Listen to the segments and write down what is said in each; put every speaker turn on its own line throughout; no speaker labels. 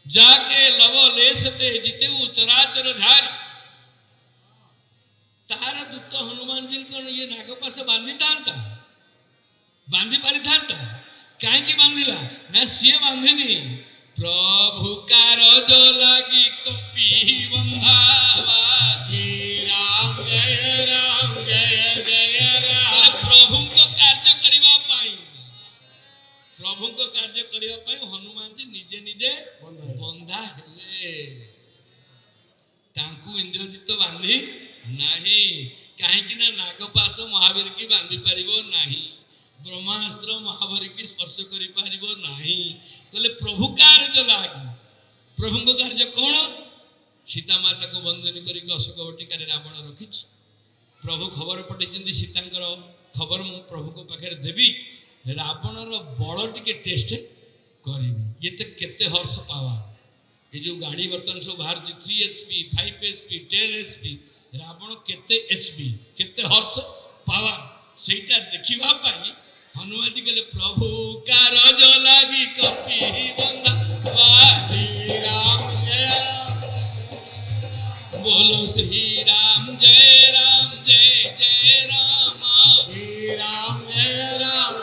जाके लवलेशते जितेऊ चराचर धारी तार दूत हनुमान जी कौन ये नागपाश बांधी था बांधी पारि था कहीं बांधिला ना सी बांधिनी प्रभु कारज लगी कपि बंधावा श्री राम जय राम प्रभु को कार्य करबा पाई प्रभु को कार्य करबा पाई हनुमान जी निजे निजे बंधा हेले तांकू इंद्रजित बांधी नहीं कहीं ना नागपाश महावीर की बांधी पारिबो नहीं ब्रह्मास्त्र महावीर की स्पर्श करि पारिबो नहीं कहले प्रभु कार्य लागी प्रभु को कार्य कौन सीता माता को बंधन करी अशोक वाटिका रावण रखी प्रभु खबर पठे सीतांकर खबर मु प्रभु को पाखे देवी रावणर बल टिके टेस्ट करी ये तो केते हर्ष पावा ये जो गाड़ी बर्तन सब बाहर 3 HP 5 HP 10 HP रावण केते HP केते हर्ष पावा सेटा देखिबा पाई हनुमान जी कहले प्रभु कारज लागी कपि बंधा श्री राम जय बोलो श्री राम जय जय राम श्री राम जय राम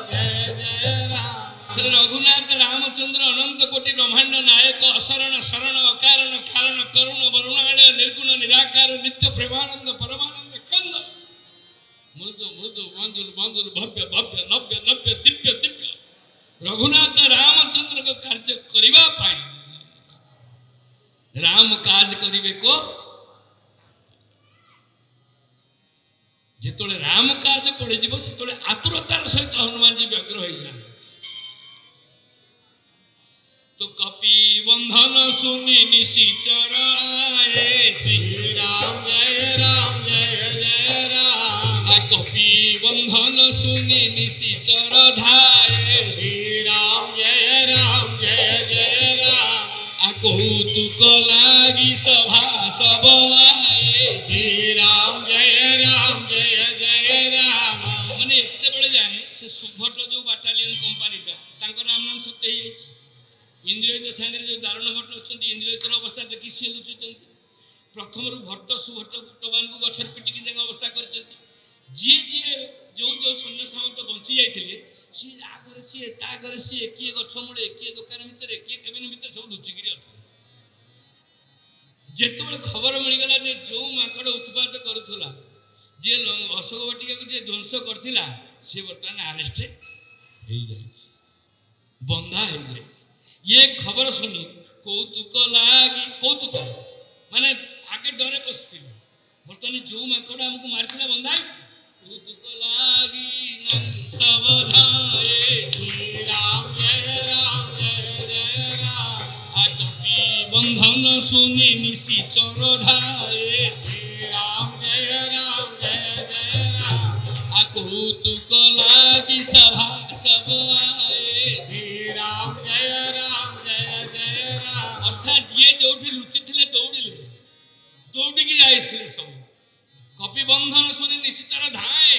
श्री रघुनाथ रामचंद्र अनंत कोटि ब्रह्मांड नायक अशरण शरण अकारण कारण करुण वरुणालय निर्गुण निराकार नित्य प्रेमानंद परमानंद कंद मृदु मृदु मंजुल मंजुल भव्य भव्य नव्य नव्य दिव्य दिव्य रघुनाथ रामचंद्र को कार्य करिबा पाई राम काज करिवे को जेतोले राम काज पड़े जीवो सेतोले आतुरतार सहित हनुमान जी व्यग्र होई जाए तो कपि बंधन सुनि निशिचर आए श्री राम जय राम कपि बंधन सुनि निशिचर धाये श्री राम जय राम कौतुक लागी सभा सब आए श्री राम जय राम माने एते बेले जाए से सुभट जो बाटालियन कंपनी तांकर नाम सत्य ही इंद्रिय संगे जो दारुण भट्ट अच्छा इंद्रियर अवस्था देखी सी लुचुं प्रथम भट्ट सुभट्ट भट्टवान को गछर पिटिकी जगह अवस्था कर जी जी जो जो सैन्य सामंत बंची जाते सी आगे सी तागे सी किए गछ मूले किए दुकान भितर किए केबिन भितर सब लुचिक जिते खबर मिलगला जो माकड़ उत्पाद करूला जी अशोक वाटिका को जी ध्वंस करथिला सी बर्तमान आरेस्ट हो जाए बंधा हो जाए ये खबर सुनी कौतुक लागी कौतुक माने आगे डरे बसती बर्तमान जो माकड़ हमको मारथिला बंधा कौतुक लागी सब धाये श्री राम जय राम बंधन सुनी निशिचर धाये श्री राम जय राम कौतुक लागी सभा सब आए श्री राम जय राम अर्थात ये जो लुचि थे दौड़ी जाए सब कपि बंधन सुनी निशिचर धाये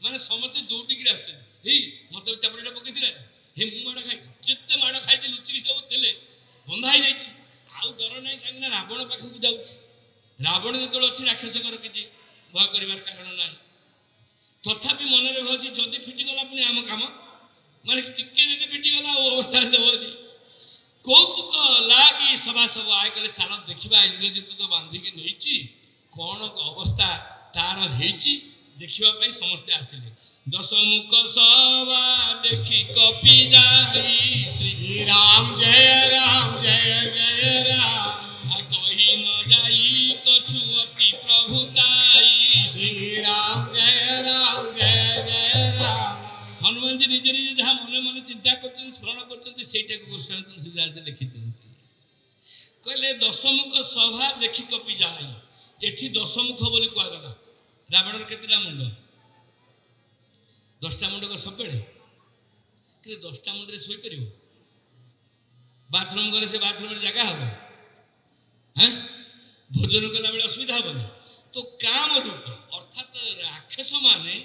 माने समस्त दौड़ी आसुच्छे मत चापड़ा पकई हे मु माड़ खाई जिते माड़ खाई लुचिकी सब थे बंधा हो डर ना कहीं रावण पाखक जाऊँ रावण जो अच्छी राक्षसकर किसी भय कर कारण ना तथापि मन भाई जदि फिटिगला पुणी आम कम माने टिके जब फिटिगला अवस्था देवनी कौतुक लागी सभा सब आए कले चल देखा इंद्रजित तो बांधिकी नहीं कौन अवस्था तार देखा समस्ते आसिले दशमुख सभा देखी कपि जाई श्री राम जय राम कही न जाई कछु अति प्रभुताई श्री राम जय राम हनुमान जी निजे निजे जहाँ मन मन चिंता कर स्मरण कर लिखि कहले दशमुख सभा देखी कपि जाई एठी दशमुख बोली कहगला रावण केतटा मुंड 10टा मुंड को सब कि 10टा मुंडे शोई पार बाथरूम गले से बाथरूम जगह हम हाँ भोजन कला बेले असुविधा हेनी तो काम रूप अर्थात राक्षस माने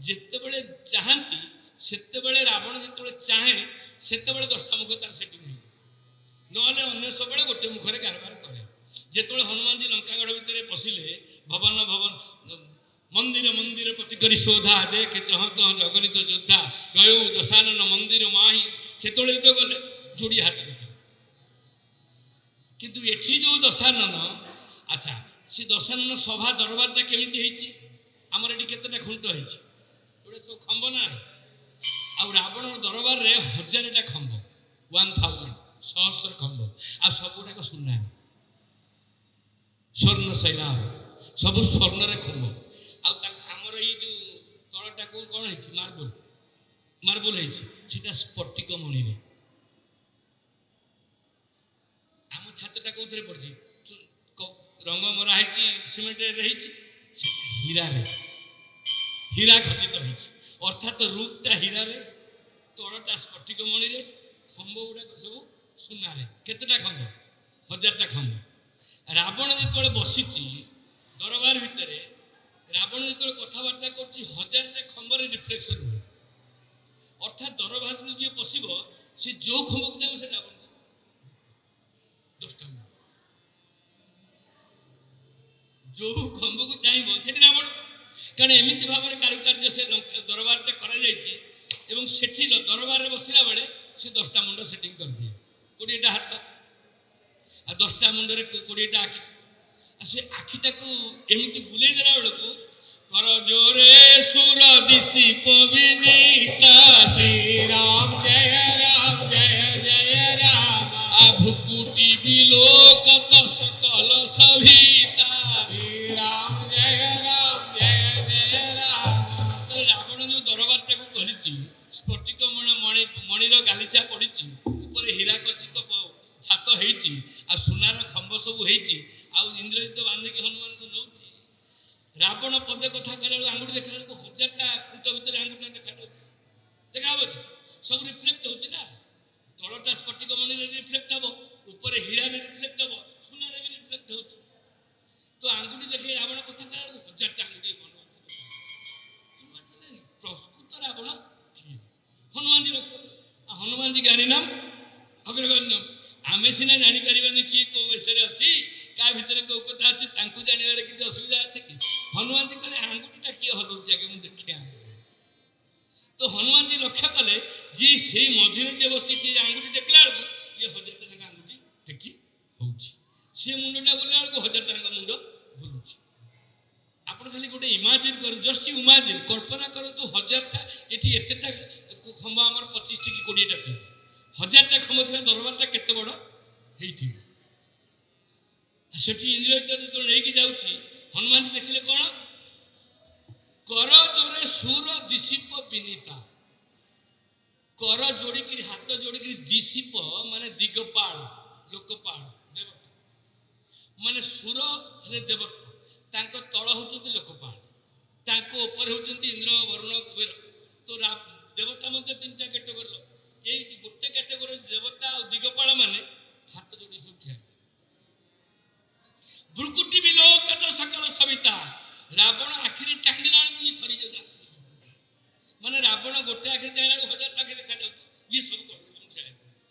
जिते बड़े चाहती से रावण जो चाहे से 10टा मुख तार सेटिंग ନହେଲେ ଅନ୍ୟ ସବୁବେଳେ ଗୋଟେ ମୁଖରେ କାରବାର କରେ। ଯେତେବେଳେ ହନୁମାନଜୀ ଲଙ୍କାଗଡ଼ ଭିତରେ ପଶିଲେ, ଭବନ ଭବନ ମନ୍ଦିର ମନ୍ଦିର ପତି କରି ଶୋଧା ଦେଖେ ଚହ ତହ ଜଗନିତ ଯୋଦ୍ଧା ଗୟୁ ଦଶାନନ ମନ୍ଦିର ମାହି, ସେତେବେଳେ ତ ଗଲେ ଯୋଡ଼ି ହାତ ଭିତରେ। କିନ୍ତୁ ଏଠି ଯୋଉ ଦଶାନନ, ଆଚ୍ଛା ସେ ଦଶାନନ ସଭା ଦରବାରଟା କେମିତି ହେଇଛି? ଆମର ଏଠି କେତେଟା ଖୁଣ୍ଟ ହେଇଛି? ଏଗୁଡ଼ା ସବୁ ଖମ୍ବ ନା। ଆଉ ରାବଣର ଦରବାରରେ 1000ଟା ଖମ୍ବ, 1000 ସହସ୍ର ଖମ୍ବ, ଆଉ ସବୁଗୁଡ଼ାକ ସୁନା, ସ୍ୱର୍ଣ୍ଣ ଶୈଳାଭ, ସବୁ ସ୍ୱର୍ଣ୍ଣରେ ଖମ୍ବ। ଆଉ ଆମର ଏଇ ଯୋଉ ତଳଟାକୁ କ'ଣ ହେଇଛି? ମାର୍ବୁଲ ହେଇଛି, ସେଟା ସ୍ଫଟିକ ମଣିରେ। ଆମ ଛାତଟା କୋଉଥିରେ ପଡିଛି? ରଙ୍ଗ ମରା ହେଇଛି, ସିମେଣ୍ଟରେ ହେଇଛି, ହୀରାରେ, ହୀରା ଖଚିତ ହେଇଛି। ଅର୍ଥାତ ରୁପଟା ହୀରାରେ, ତଳଟା ସ୍ଫଟିକ ମଣିରେ, ଖମ୍ବ ଗୁଡାକ ସବୁ ସୁନାରେ। କେତେଟା ଖମ୍ବ? 1000ଟା ଖମ୍ବ। ରାବଣ ଯେତେବେଳେ ବସିଛି ଦରବାର ଭିତରେ, ରାବଣ ଯେତେବେଳେ କଥାବାର୍ତ୍ତା କରୁଛି 1000ଟା ଖମ୍ବରେ ରିଫ୍ଲେକ୍ସନ ହୁଏ। ଅର୍ଥାତ ଦରବାରକୁ ଯିଏ ପଶିବ, ସେ ଯୋଉ ଖମ୍ବକୁ ଯାବ ସେ ରାବଣ 10ଟା ମୁଣ୍ଡ, ଯୋଉ ଖମ୍ବକୁ ଚାହିଁବ ସେଠି ରାବଣ। କାରଣ ଏମିତି ଭାବରେ କାରୁକାର୍ଯ୍ୟ ସେ ଦରବାରଟା କରାଯାଇଛି। ଏବଂ ସେଠି ଦରବାରରେ ବସିଲା ବେଳେ ସେ 10ଟା ମୁଣ୍ଡ ସେଟିଂ କରିଦିଏ, 20ଟା ହାତ ଆଉ 10ଟା ମୁଣ୍ଡରେ 20ଟା ଆଖି। ଆଉ ସେ ଆଖିଟାକୁ ଏମିତି ବୁଲେଇ ଦେଲା ବେଳକୁ, କର ଜୋରେ ସୁର ଦିଶି ପବିନିତା, ଶ୍ରୀରାମ ଜୟ ରାମ ଜୟ ଜୟ ରାମ, ଭୁକୁଟି ବିଲୋକତ ସକଲ ସଭିତା, ଶ୍ରୀରାମ ଜୟ ରାମ ଜୟ ଜୟ ରାମ। ରାବଣ ଯୋଉ ଦରବାରଟାକୁ କରିଛି, ସ୍ଫଟିକ ମଣିର ଗାଲିଚା ପଡିଛି, ଉପରେ ହୀରା ଖଚିତ ଛାତ ହେଇଛି, ଆଉ ସୁନାର ଖମ୍ବ ସବୁ ହେଇଛି, ଆଉ ଇନ୍ଦ୍ରଜିତ ବାନ୍ଧିକି ହନୁମାନଙ୍କୁ ନଉଛି। ରାବଣ ପଦେ କଥା କହିଲା ବେଳକୁ ଆଙ୍ଗୁଠି ଦେଖିଲା ବେଳକୁ 1000ଟା ଖୁଣ୍ଟ ଭିତରେ ଆଙ୍ଗୁଠିଟା ଦେଖାଯାଉଛି। ଦେଖା ହବ କି? ସବୁ ରିଫ୍ଲେକ୍ଟ ହଉଛି ନା। ତଳଟା ସ୍ଫଟିକ ମଣିରେ ରିଫ୍ଲେକ୍ଟ ହବ, ଉପରେ ହୀରାରେ ରିଫ୍ଲେକ୍ଟ ହବ, ସୁନାରେ ବି ରିଫ୍ଲେକ୍ଟ ହଉଛି। ତ ଆଙ୍ଗୁଠି ଦେଖେଇ ରାବଣ କଥା କହିଲା ବେଳକୁ 1000ଟା ଆଙ୍ଗୁଠି ପ୍ରସ୍ତୁତ ରାବଣ କିଏ? ହନୁମାନଜୀ ଲକ୍ଷ୍ୟ। ହନୁମାନଜୀ ଜ୍ଞାନୀ ନାମ ଅଗ୍ରଗଣ୍ୟ। ଆମେ ସିନା ଜାଣିପାରିବାନି କିଏ କୋଉ ବେଶରେ ଅଛି, କାହା ଭିତରେ କୋଉ କଥା ଅଛି, ତାଙ୍କୁ ଜାଣିବାରେ କିଛି ଅସୁବିଧା ଅଛି କି? ହନୁମାନଜୀ କହିଲେ ଆଙ୍ଗୁଠିଟା କିଏ ହଲଉଛି ଆଗେ ମୁଁ ଦେଖିଆ। ତ ହନୁମାନଜୀ ଲକ୍ଷ୍ୟ କଲେ ଯେ ସେଇ ମଝିରେ ଯିଏ ବସିଛି, ସେ ଆଙ୍ଗୁଠି ଟେକିଲା ବେଳକୁ ଇଏ 1000ଟା ଯାକ ଆଙ୍ଗୁଠି ଟେକି ହଉଛି। ସେ ମୁଣ୍ଡଟା ବୁଲିଲା ବେଳକୁ 1000ଟା ଯାକ ମୁଣ୍ଡ ବୁଲୁଛି। ଆପଣ ଖାଲି ଗୋଟେ ଇମାଜିନ କରନ୍ତୁ, ଜଷ୍ଟ ଇମାଜିନ, କଳ୍ପନା କରନ୍ତୁ 1000ଟା ଏଠି ଏତେଟା ଖମ୍ବ, ଆମର 25ଟି କି 20ଟା ଥିବ, 1000ଟା ଖମ୍ବ ଥିବା ଦରବାରଟା କେତେ ବଡ ହେଇଥିବ। ସେଠି ଇନ୍ଦ୍ରଜିତ ଯେତେବେଳେ ନେଇକି ଯାଉଛି, ହନୁମାନଜୀ ଦେଖିଲେ କ'ଣ? କର ଜୋରେ ସୁର ଦିଶିପ ବିନିତା, କର ଯୋଡ଼ିକିରି, ହାତ ଯୋଡ଼ିକିରି, ଦିଶିପ ମାନେ ଦିଗପାଳ, ଲୋକପାଳ, ଦେବତା ମାନେ ସୁର ହେଲେ ଦେବତା, ତାଙ୍କ ତଳ ହଉଛନ୍ତି ଲୋକପାଳ, ତାଙ୍କ ଉପରେ ହଉଛନ୍ତି ଇନ୍ଦ୍ର ବରୁଣ କୁବେର। ତ ଦେବତା ମଧ୍ୟ 3ଟା କ୍ୟାଟେଗୋରୀ। ଏଇ ଗୋଟେ କ୍ୟାଟେଗୋରୀ ଦେବତା ଆଉ ଦିଗପାଳ ମାନେ ହାତ ଯୋଡ଼ି ସବୁ ଠିଆ ହେଇଛି। ଭୃକୁଟି ବିଲୋକତ ସକଳ ସବିତା, ରାବଣ ଆଖିରେ ଚାହିଁଲା ବେଳକୁ ଇଏ ଥରି ଯାଉଛି। ମାନେ ରାବଣ ଗୋଟେ ଆଖିରେ ଚାହିଁଲା ବେଳକୁ 1000ଟା ଆଖି ଦେଖାଯାଉଛି। ଇଏ ସବୁ